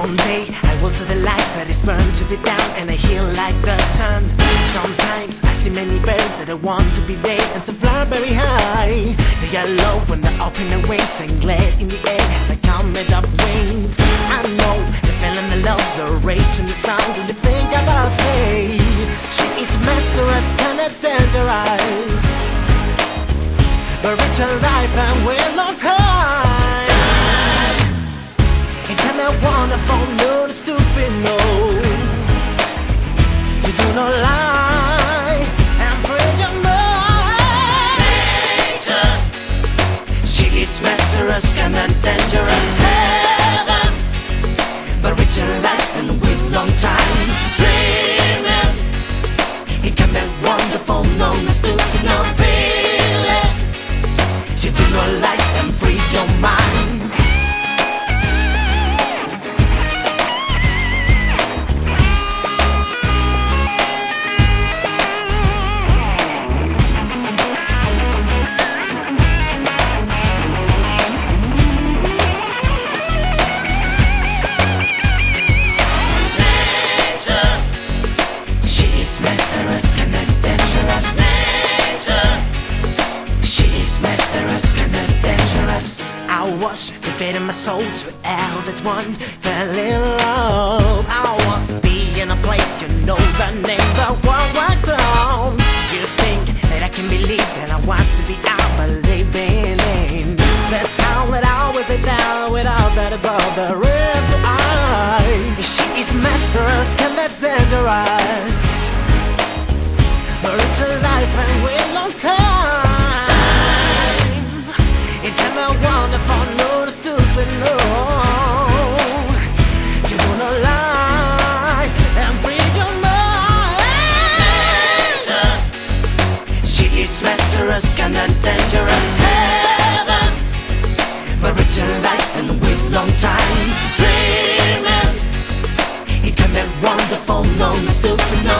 Someday I will see the light that is burned to the down, and I heal like the sun. Sometimes I see many birds that I want to be there and to fly very high. They are low when they open their wings and glare in the air as I come made up wings. I know the feeling, the love, the rage and the sound when they think about me. She is masterous, kinda dangerous, but rich in life and with long time. It's kinda wonderful, no stupid, no. You do not lie, and free your mind. Nature. She is masterous, kinda dangerous. Heaven, but rich in life and with long time. Dreaming, it can be wonderful, no stupid, no feeling. You do not lie and free your mind. I was devoting my soul to all that one fell in love. I want to be in a place, you know the name, the world wide down. You think that I can believe that I want to be out, believing in the town that I always say down without that above the real to eye. She is masterous, kinda dangerous, but it's a life and with long time. It can be wonderful, no stupid, no. You wanna lie and free your mind. She is masterous, kinda dangerous. Heaven, but rich in life and with long time. Dreaming, it can be wonderful, no stupid, no.